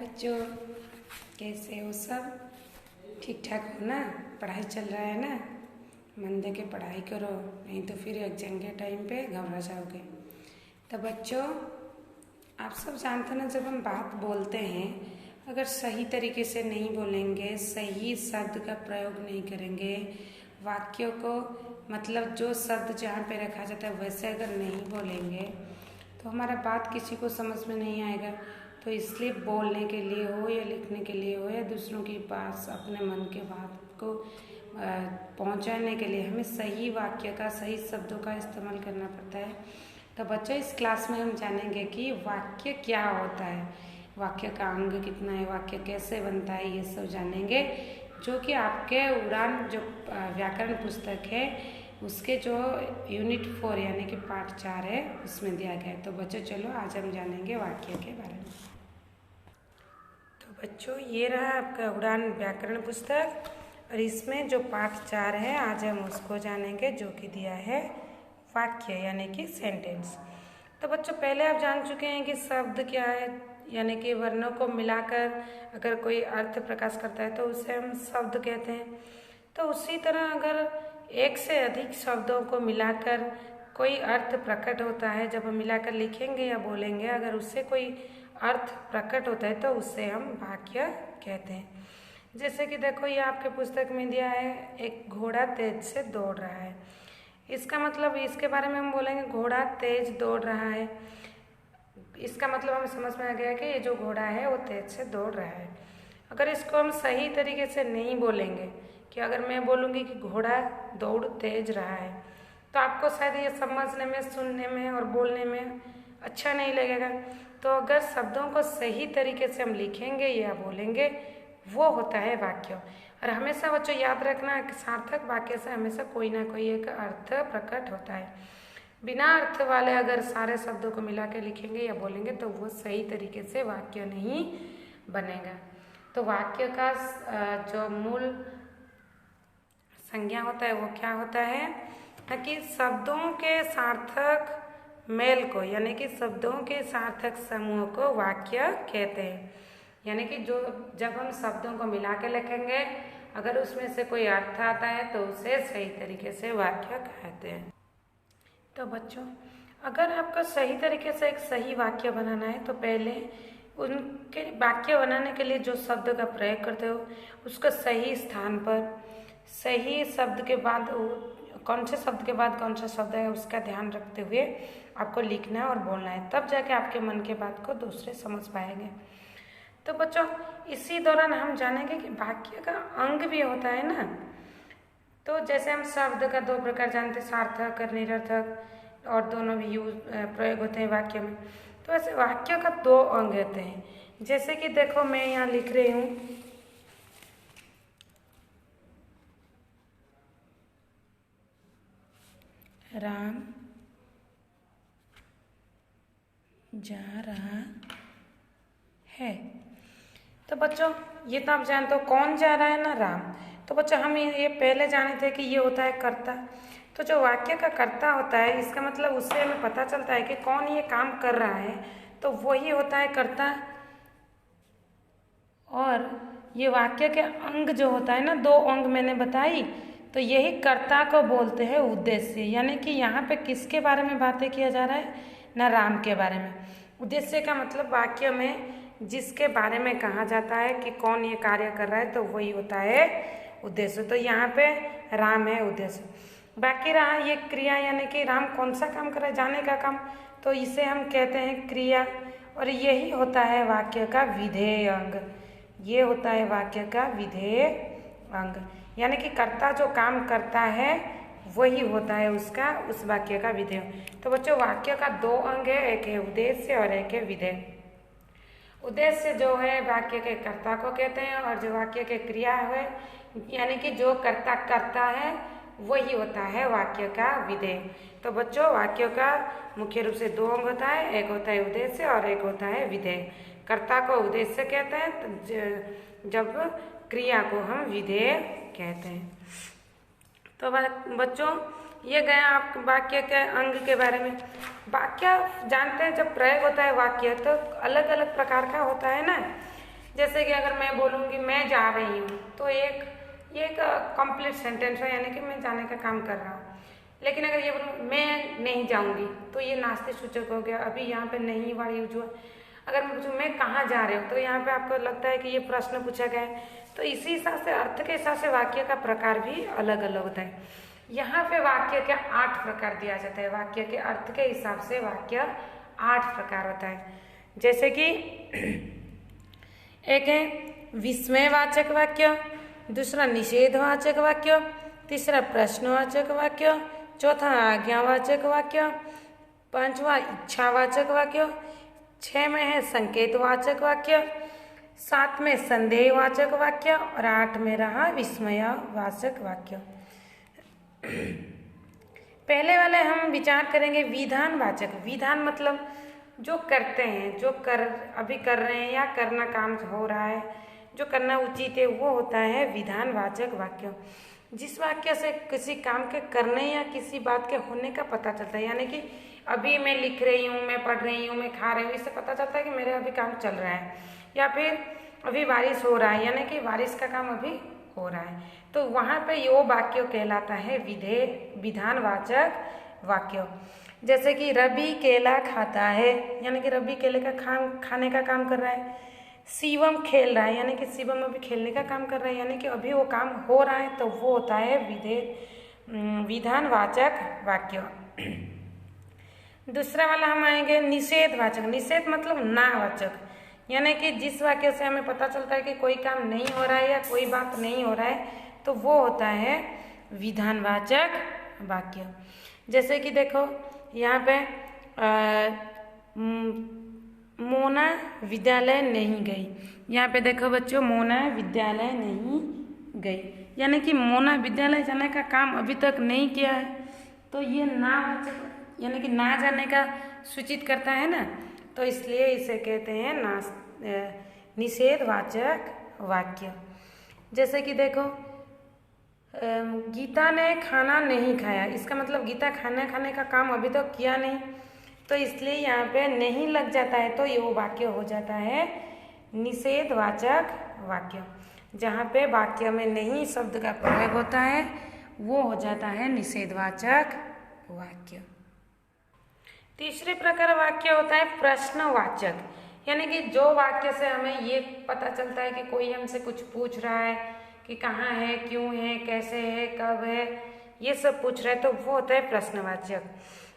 बच्चों, कैसे हो सब? ठीक ठाक हो ना? पढ़ाई चल रहा है ना? मन दे के पढ़ाई करो, नहीं तो फिर एग्जाम के टाइम पे घबरा जाओगे। तो बच्चों, आप सब जानते ना, जब हम बात बोलते हैं, अगर सही तरीके से नहीं बोलेंगे, सही शब्द का प्रयोग नहीं करेंगे, वाक्यों को मतलब जो शब्द जहाँ पे रखा जाता है वैसे अगर नहीं बोलेंगे तो हमारा बात किसी को समझ में नहीं आएगा। तो इसलिए बोलने के लिए हो या लिखने के लिए हो या दूसरों के पास अपने मन के बात को पहुंचाने के लिए हमें सही वाक्य का, सही शब्दों का इस्तेमाल करना पड़ता है। तो बच्चों, इस क्लास में हम जानेंगे कि वाक्य क्या होता है, वाक्य का अंग कितना है, वाक्य कैसे बनता है, ये सब जानेंगे, जो कि आपके उड़ान जो व्याकरण पुस्तक है उसके जो यूनिट 4 यानी कि पाठ 4 है उसमें दिया गया है। तो बच्चों चलो आज हम जानेंगे वाक्य के बारे में। तो बच्चों, ये रहा आपका उड़ान व्याकरण पुस्तक और इसमें जो पाठ 4 है आज हम उसको जानेंगे, जो कि दिया है वाक्य यानी कि सेंटेंस। तो बच्चों, पहले आप जान चुके हैं कि शब्द क्या है, यानी कि वर्णों को मिलाकर अगर कोई अर्थ प्रकाश करता है तो उसे हम शब्द कहते हैं। तो उसी तरह अगर एक से अधिक शब्दों को मिलाकर कोई अर्थ प्रकट होता है, जब हम मिलाकर लिखेंगे या बोलेंगे, अगर उससे कोई अर्थ प्रकट होता है तो उससे हम वाक्य कहते हैं। जैसे कि देखो, ये आपके पुस्तक में दिया है, एक घोड़ा तेज से दौड़ रहा है। इसका मतलब, इसके बारे में हम बोलेंगे घोड़ा तेज दौड़ रहा है। इसका मतलब हमें समझ में आ गया कि ये जो घोड़ा है वो तेज से दौड़ रहा है। अगर इसको हम सही तरीके से नहीं बोलेंगे, कि अगर मैं बोलूँगी कि घोड़ा दौड़ तेज रहा है, तो आपको शायद ये समझने में, सुनने में और बोलने में अच्छा नहीं लगेगा। तो अगर शब्दों को सही तरीके से हम लिखेंगे या बोलेंगे, वो होता है वाक्य। और हमेशा बच्चों याद रखना, सार्थक वाक्य से हमेशा कोई ना कोई एक अर्थ प्रकट होता है। बिना अर्थ वाले अगर सारे शब्दों को मिला के लिखेंगे या बोलेंगे तो वो सही तरीके से वाक्य नहीं बनेगा। तो वाक्य का जो मूल संज्ञा होता है वो क्या होता है कि शब्दों के सार्थक मेल को, यानी कि शब्दों के सार्थक समूह को वाक्य कहते हैं। यानी कि जो जब हम शब्दों को मिला के लिखेंगे, अगर उसमें से कोई अर्थ आता है तो उसे सही तरीके से वाक्य कहते हैं। तो बच्चों, अगर आपको सही तरीके से एक सही वाक्य बनाना है तो पहले उनके वाक्य बनाने के लिए जो शब्द का प्रयोग करते हो उसको सही स्थान पर, सही शब्द के बाद कौन से शब्द के बाद कौन सा शब्द है उसका ध्यान रखते हुए आपको लिखना है और बोलना है, तब जाके आपके मन के बात को दूसरे समझ पाएंगे। तो बच्चों, इसी दौरान हम जानेंगे कि वाक्य का अंग भी होता है ना। तो जैसे हम शब्द का 2 प्रकार जानते हैं, सार्थक और निरर्थक, और दोनों भी प्रयोग होते हैं वाक्य में। तो ऐसे वाक्य का 2 अंग होते हैं। जैसे कि देखो, मैं यहाँ लिख रही हूँ, राम जा रहा है। तो बच्चों, ये तो आप जानते हो कौन जा रहा है ना, राम। तो बच्चों, हम ये पहले जाने थे कि ये होता है कर्ता। तो जो वाक्य का कर्ता होता है, इसका मतलब उससे हमें पता चलता है कि कौन ये काम कर रहा है, तो वही होता है कर्ता। और ये वाक्य के अंग जो होता है ना, 2 अंग मैंने बताई, तो यही कर्ता को बोलते हैं उद्देश्य। यानी कि यहाँ पे किसके बारे में बातें किया जा रहा है ना, राम के बारे में। उद्देश्य का मतलब वाक्य में जिसके बारे में कहा जाता है कि कौन ये कार्य कर रहा है, तो वही होता है उद्देश्य। तो यहाँ पे राम है उद्देश्य। बाकी रहा ये क्रिया, यानी कि राम कौन सा काम कर रहा है, जाने का काम, तो इसे हम कहते हैं क्रिया। और यही होता है वाक्य का विधेय अंग। ये होता है वाक्य का विधेय अंग, यानी कि कर्ता जो काम करता है वही होता है उसका, उस वाक्य का विधेय। तो बच्चों, वाक्य का 2 अंग है, एक है उद्देश्य और एक है विधेय। उद्देश्य जो है वाक्य के कर्ता को कहते हैं, और जो वाक्य के क्रिया है, यानी कि जो कर्ता करता है वही होता है वाक्य का विधेय। तो बच्चों, वाक्य का मुख्य रूप से 2 अंग होता है, एक होता है उद्देश्य और एक होता है विधेय। कर्ता को उद्देश्य कहते हैं, जब क्रिया को हम विधेय कहते हैं। तो बच्चों, ये गया आप वाक्य के अंग के बारे में। वाक्य जानते हैं, जब प्रयोग होता है वाक्य तो अलग अलग प्रकार का होता है ना। जैसे कि अगर मैं बोलूँगी मैं जा रही हूँ, तो ये एक कंप्लीट सेंटेंस है, यानी कि मैं जाने का काम कर रहा हूँ। लेकिन अगर ये बोलूँ मैं नहीं जाऊँगी, तो ये नास्तिक सूचक हो गया। अभी यहाँ पे नहीं वर्ड यूज हुआ। अगर मैं पूछूँ मैं कहाँ जा रही हूँ, तो यहाँ पे आपको लगता है कि ये प्रश्न पूछा गया है, तो इसी हिसाब से अर्थ के हिसाब से वाक्य का प्रकार भी अलग अलग होता है। यहाँ पे वाक्य का 8 प्रकार दिया जाता है। वाक्य के अर्थ के हिसाब से वाक्य 8 प्रकार होता है। जैसे कि एक है विस्मयवाचक वाक्य, दूसरा निषेधवाचक वाक्य, तीसरा प्रश्नवाचक वाक्य, चौथा आज्ञावाचक वाक्य, पांचवा इच्छावाचक वाक्य, 6 में है संकेतवाचक वाक्य, 7 में संदेहवाचक वाक्य और 8 में रहा विस्मयवाचक वाक्य। पहले वाले हम विचार करेंगे विधानवाचक। विधान मतलब जो करते हैं, जो अभी कर रहे हैं या करना काम हो रहा है, जो करना उचित है, वो होता है विधानवाचक वाक्य। जिस वाक्य से किसी काम के करने या किसी बात के होने का पता चलता है, यानी कि अभी मैं लिख रही हूँ, मैं पढ़ रही हूँ, मैं खा रही हूँ, इससे पता चलता है कि मेरे अभी काम चल रहा है। या फिर अभी बारिश हो रहा है, यानी कि बारिश का काम अभी हो रहा है, तो वहाँ पे यो वाक्य कहलाता है विधानवाचक वाक्य। जैसे कि रवि केला खाता है, यानी कि रवि केले का खाने का काम कर रहा है। शिवम खेल रहा है, यानी कि शिवम अभी खेलने का काम कर रहा है, यानी कि अभी वो काम हो रहा है, तो वो होता है विधानवाचक वाक्य। दूसरा वाला हम आएंगे निषेधवाचक। निषेध मतलब नावाचक, यानी कि जिस वाक्य से हमें पता चलता है कि कोई काम नहीं हो रहा है या कोई बात नहीं हो रहा है, तो वो होता है विधानवाचक वाक्य। जैसे कि देखो यहाँ पे मोना विद्यालय नहीं गई। यहाँ पे देखो बच्चों, मोना विद्यालय नहीं गई, यानी कि मोना विद्यालय जाने का काम अभी तक नहीं किया है, तो ये नावाचक यानी कि ना जाने का सूचित करता है ना, तो इसलिए इसे कहते हैं निषेधवाचक वाक्य। जैसे कि देखो गीता ने खाना नहीं खाया, इसका मतलब गीता खाने का काम अभी तक किया नहीं, तो इसलिए यहाँ पे नहीं लग जाता है, तो ये वाक्य हो जाता है निषेधवाचक वाक्य। जहाँ पे वाक्य में नहीं शब्द का प्रयोग होता है, वो हो जाता है निषेधवाचक वाक्य। तीसरे प्रकार वाक्य होता है प्रश्नवाचक, यानी कि जो वाक्य से हमें ये पता चलता है कि कोई हमसे कुछ पूछ रहा है कि कहाँ है, क्यों है, कैसे है, कब है, ये सब पूछ रहा है, तो वो होता है प्रश्नवाचक।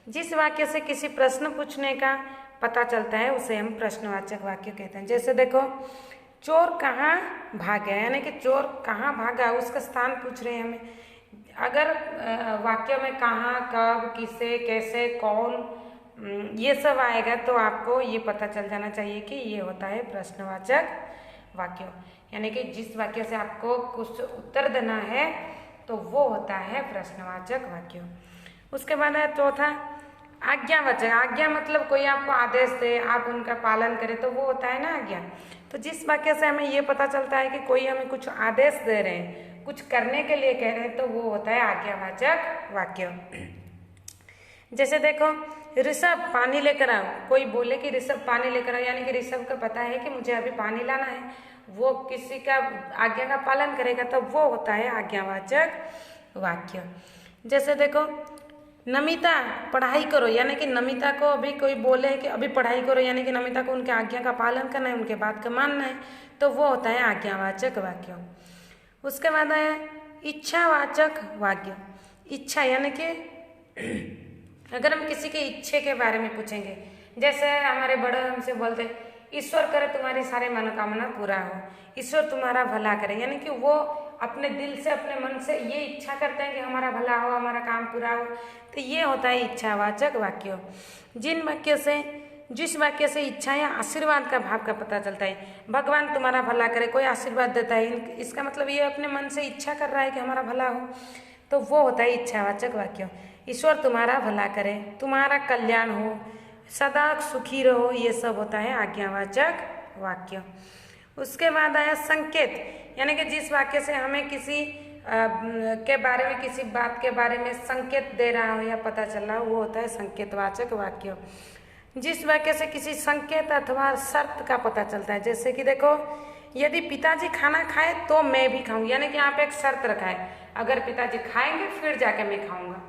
जिस वाक्य से किसी प्रश्न पूछने का पता चलता है उसे हम प्रश्नवाचक वाक्य कहते हैं। जैसे देखो चोर कहाँ भागा, यानी कि चोर कहाँ भागा, उसका स्थान पूछ रहे हैं हमें। अगर वाक्य में कहाँ, कब, किसे, कैसे, कौन, ये सब आएगा, तो आपको ये पता चल जाना चाहिए कि ये होता है प्रश्नवाचक वाक्य। यानी कि जिस वाक्य से आपको कुछ उत्तर देना है, तो वो होता है प्रश्नवाचक वाक्य। उसके बाद है चौथा आज्ञावाचक। आज्ञा मतलब कोई आपको आदेश दे, आप उनका पालन करें, तो वो होता है ना आज्ञा। तो जिस वाक्य से हमें ये पता चलता है कि कोई हमें कुछ आदेश दे रहे हैं, कुछ करने के लिए कह रहे हैं, तो वो होता है आज्ञावाचक वाक्य। जैसे देखो ऋषभ पानी लेकर आओ, कोई बोले कि ऋषभ पानी लेकर आओ, यानी कि ऋषभ को पता है कि मुझे अभी पानी लाना है, वो किसी का आज्ञा का पालन करेगा, तो वो होता है आज्ञावाचक वाक्य। जैसे देखो नमिता पढ़ाई करो, यानी कि नमिता को अभी कोई बोले कि अभी पढ़ाई करो, यानी कि नमिता को उनके आज्ञा का पालन करना है, उनके बात का मानना है, तो वो होता है आज्ञावाचक वाक्य। उसके बाद है इच्छावाचक वाक्य। इच्छा यानी कि अगर हम किसी के इच्छे के बारे में पूछेंगे, जैसे हमारे बड़े हमसे बोलते ईश्वर करे तुम्हारी सारे मनोकामना पूरा हो, ईश्वर तुम्हारा भला करे, यानी कि वो अपने दिल से, अपने मन से ये इच्छा करते हैं कि हमारा भला हो, हमारा काम पूरा हो, तो ये होता है इच्छावाचक वाक्य। जिस वाक्य से इच्छा या आशीर्वाद का भाव का पता चलता है, भगवान तुम्हारा भला करे, कोई आशीर्वाद देता है, इसका मतलब ये अपने मन से इच्छा कर रहा है कि हमारा भला हो, तो वो होता है इच्छावाचक वाक्य। ईश्वर तुम्हारा भला करे, तुम्हारा कल्याण हो, सदा सुखी रहो, ये सब होता है आज्ञावाचक वाक्य। उसके बाद आया संकेत, यानी कि जिस वाक्य से हमें किसी के बारे में, किसी बात के बारे में संकेत दे रहा हो या पता चल रहा हो, वो होता है संकेतवाचक वाक्य। जिस वाक्य से किसी संकेत अथवा शर्त का पता चलता है। जैसे कि देखो, यदि पिताजी खाना खाए तो मैं भी खाऊंगी, यानी कि यहाँ पे एक शर्त रखा है, अगर पिताजी खाएंगे फिर जाके मैं खाऊंगा।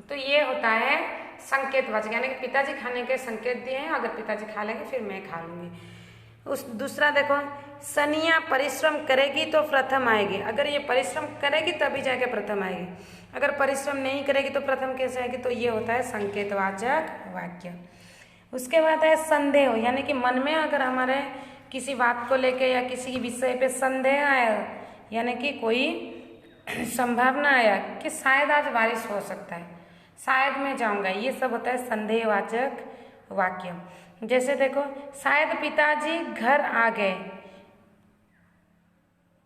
तो ये होता है संकेतवाचक, यानी कि पिताजी खाने के संकेत दिए हैं, अगर पिताजी खा लेंगे फिर मैं खा लूंगी। उस दूसरा देखो, सनिया परिश्रम करेगी तो प्रथम आएगी, अगर ये परिश्रम करेगी तभी जाके प्रथम आएगी, अगर परिश्रम नहीं करेगी तो प्रथम कैसे आएगी। तो ये होता है संकेतवाचक वाक्य। उसके बाद है संदेह, यानी कि मन में अगर हमारे किसी बात को लेके या किसी विषय पे संदेह आया, यानी कि कोई संभावना आया कि शायद आज बारिश हो सकता है, शायद मैं जाऊंगा, ये सब होता है संदेहवाचक वाक्य। जैसे देखो, शायद पिताजी घर आ गए,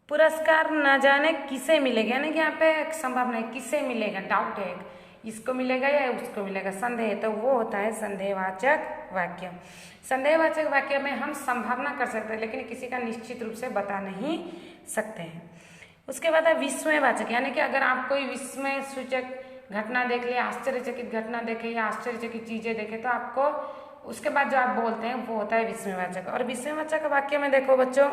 पुरस्कार न जाने किसे मिलेगा, यानी कि यहाँ पे एक संभावना है, किसे मिलेगा, डाउट है, इसको मिलेगा या उसको मिलेगा, संदेह, तो वो होता है संदेहवाचक वाक्य। संदेहवाचक वाक्य में हम संभावना कर सकते हैं, लेकिन किसी का निश्चित रूप से बता नहीं सकते हैं। उसके बाद है विस्मयवाचक, यानी कि अगर आप कोई विस्मय सूचक घटना देख लिया, आश्चर्यचकित घटना देखे या आश्चर्यचकित चीजें देखे, तो आपको उसके बाद जो आप बोलते हैं वो होता है विस्मयवाचक। और विस्मयवाचक वाक्य में देखो बच्चों,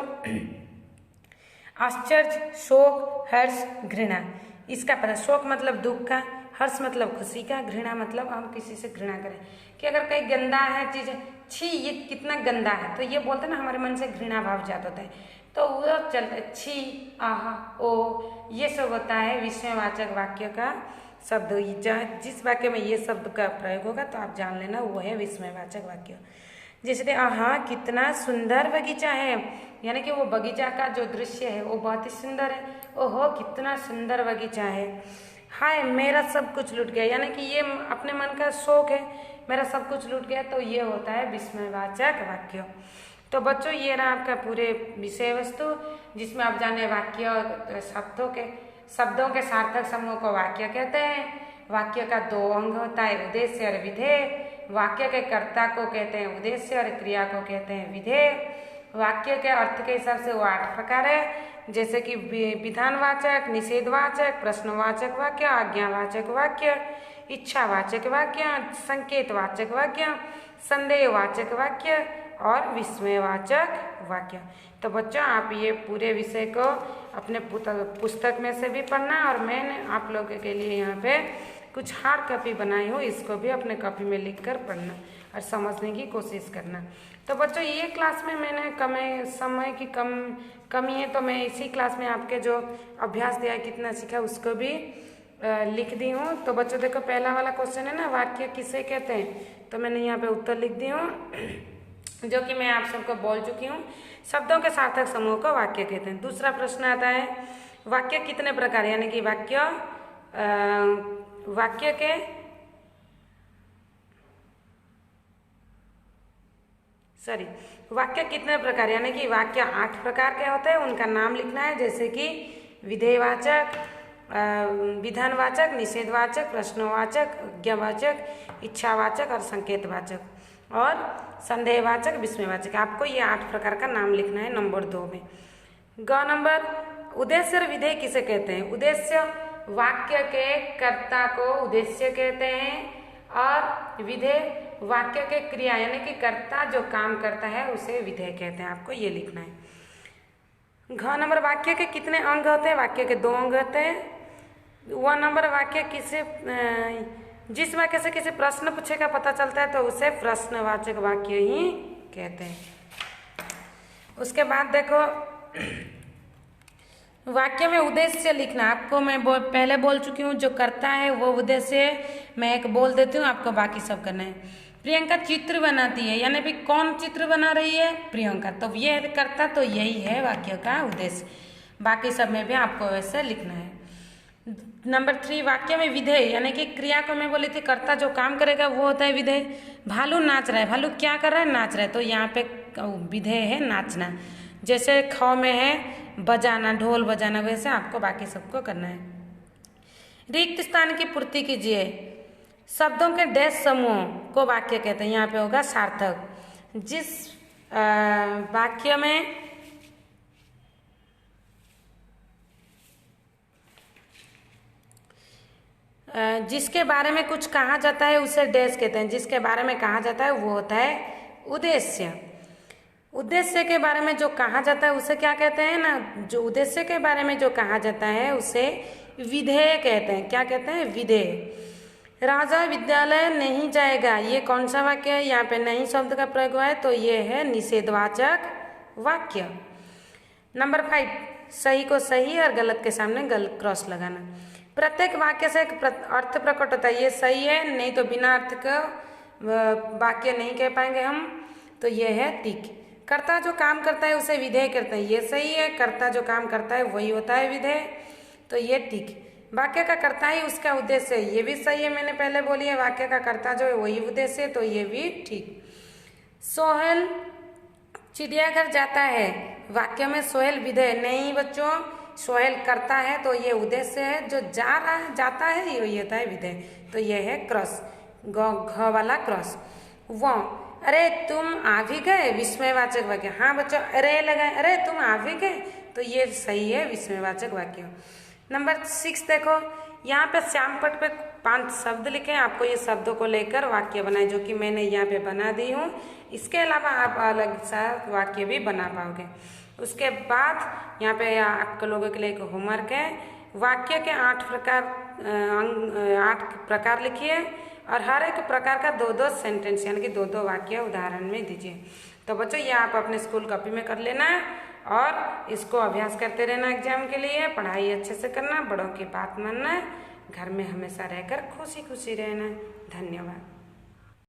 आश्चर्य, शोक, हर्ष, घृणा, इसका पता, शोक मतलब दुख का, हर्ष मतलब खुशी का, घृणा मतलब हम किसी से घृणा करें, कि अगर कहीं गंदा है चीज, छी ये कितना गंदा है, तो ये बोलते ना हमारे मन से घृणा भाव जाता होता है, तो वो चलता है, छी, आहा, ओ, ये सब होता है विस्मयवाचक वाक्य का शब्द। जिस वाक्य में ये शब्द का प्रयोग होगा तो आप जान लेना वो है विस्मयवाचक वाक्य। जैसे आहा कितना सुंदर बगीचा है, यानी कि वो बगीचा का जो दृश्य है वो बहुत ही सुंदर है, ओहो कितना सुंदर बगीचा है। हाय मेरा सब कुछ लूट गया, यानी कि ये अपने मन का शौक है, मेरा सब कुछ लूट गया, तो ये होता है विस्मयवाचक वाक्य। तो बच्चों ये रहा आपका पूरे विषय वस्तु, जिसमें आप जाने वाक्य शब्दों के सार्थक समूह को वाक्य कहते हैं। वाक्य का दो अंग होता है, उद्देश्य और विधेय। वाक्य के कर्ता को कहते हैं उद्देश्य और क्रिया को कहते हैं विधेय। वाक्य के अर्थ के हिसाब से वो 8 प्रकार है, जैसे कि विधानवाचक, निषेधवाचक, प्रश्नवाचक वाक्य, आज्ञावाचक वाक्य, इच्छावाचक वाक्य, संकेतवाचक वाक्य, संदेहवाचक वाक्य और विस्मयवाचक वाक्य। तो बच्चों आप ये पूरे विषय को अपने पुस्तक में से भी पढ़ना, और मैंने आप लोगों के लिए यहाँ पे कुछ हार्ड कॉपी बनाई हूँ, इसको भी अपने कॉपी में लिख कर पढ़ना और समझने की कोशिश करना। तो बच्चों ये क्लास में मैंने समय की कमी है, तो मैं इसी क्लास में आपके जो अभ्यास दिया है, कितना सीखा, उसको भी लिख दी हूँ। तो बच्चों देखो पहला वाला क्वेश्चन है ना, वाक्य किसे कहते हैं, तो मैंने यहाँ पे उत्तर लिख दी हूँ, जो कि मैं आप सबको बोल चुकी हूँ। शब्दों के सार्थक समूह को वाक्य कहते हैं। दूसरा प्रश्न आता है, वाक्य कितने प्रकार, यानी कि वाक्य के वाक्य कितने प्रकार, यानी कि वाक्य 8 प्रकार के होते हैं, उनका नाम लिखना है। जैसे कि विधेयवाचक, विधानवाचक, निषेधवाचक, प्रश्नवाचक, आज्ञावाचक, इच्छावाचक और संकेतवाचक और संदेहवाचक, विस्मयवाचक। आपको ये 8 प्रकार का नाम लिखना है नंबर 2 में। ग नंबर, उद्देश्य और विधेय किसे कहते हैं। उद्देश्य वाक्य के कर्ता को उद्देश्य कहते हैं, और विधेय वाक्य के क्रिया, यानी कि कर्ता जो काम करता है उसे विधेय कहते हैं। आपको ये लिखना है। घ नंबर, वाक्य के कितने अंग होते हैं। वाक्य के 2 अंग होते हैं। व नंबर, वाक्य जिस वाक्य से किसी प्रश्न पूछे का पता चलता है तो उसे प्रश्नवाचक वाक्य ही कहते हैं। उसके बाद देखो, वाक्य में उद्देश्य लिखना। आपको मैं पहले बोल चुकी हूँ, जो करता है वो उद्देश्य मैं एक बोल देती हूँ, आपको बाकी सब करना है। प्रियंका चित्र बनाती है, यानी भी कौन चित्र बना रही है, प्रियंका, तो ये करता, तो यही है वाक्य का उद्देश्य। बाकी सब में भी आपको वैसे लिखना है। नंबर 3, वाक्य में विधेय, यानी कि क्रिया को मैं बोली थी, कर्ता जो काम करेगा वो होता है विधेय। भालू नाच रहा है, भालू क्या कर रहा है, नाच रहा है, तो यहाँ पे विधेय है नाचना। जैसे ख में है बजाना, ढोल बजाना, वैसे आपको बाकी सबको करना है। रिक्त स्थान की पूर्ति कीजिए। शब्दों के डैश समूह को वाक्य कहते हैं। यहाँ पे होगा सार्थक। जिस वाक्य में जिसके बारे में कुछ कहा जाता है उसे डैश कहते हैं। जिसके बारे में कहा जाता है वो होता है उद्देश्य। उद्देश्य के बारे में जो कहा जाता है उसे क्या कहते हैं ना, जो उद्देश्य के बारे में जो कहा जाता है उसे विधेय कहते हैं। क्या कहते हैं? विधेय। राजा विद्यालय नहीं जाएगा, ये कौन सा वाक्य है? यहाँ पे नहीं शब्द का प्रयोग हुआ है तो ये है निषेधवाचक वाक्य। नंबर 5, सही को सही और गलत के सामने गलत क्रॉस लगाना। प्रत्येक वाक्य से एक अर्थ प्रकट होता है। ये सही है, नहीं तो बिना अर्थ का वाक्य नहीं कह पाएंगे हम, तो ये है टिक। कर्ता जो काम करता है उसे विधेय करते हैं, ये सही है। कर्ता जो काम करता है वही होता है विधेय, तो ये टिक। वाक्य का कर्ता ही उसका उद्देश्य है, ये भी सही है, मैंने पहले बोली है। वाक्य का कर्ता जो है वही उद्देश्य है, तो ये भी ठीक। सोहेल चिड़ियाघर जाता है, वाक्य में सोहेल विधेय नहीं बच्चों, सोहेल करता है तो ये उद्देश्य है। जो जा रहा है जाता है ये होता है विधेय, तो ये है क्रॉस, घ वाला क्रॉस। वो अरे तुम आ भी गए, विस्मयवाचक वाक्य। हाँ बच्चों, अरे लगाए, अरे तुम आ भी गए, तो ये सही है, विस्मयवाचक वाक्य। नंबर 6 देखो, यहाँ पे श्याम पट पे 5 शब्द लिखे हैं। आपको ये शब्दों को लेकर वाक्य बनाए, जो कि मैंने यहाँ पे बना दी हूँ। इसके अलावा आप अलग सा वाक्य भी बना पाओगे। उसके बाद यहाँ पे आप लोगों के लिए एक होमवर्क है। वाक्य के 8 प्रकार लिखिए और हर एक प्रकार का 2-2 सेंटेंस यानी कि 2-2 वाक्य उदाहरण में दीजिए। तो बच्चों ये आप अपने स्कूल कॉपी में कर लेना और इसको अभ्यास करते रहना एग्जाम के लिए। पढ़ाई अच्छे से करना, बड़ों की बात मानना, घर में हमेशा रहकर खुशी खुशी रहना। धन्यवाद।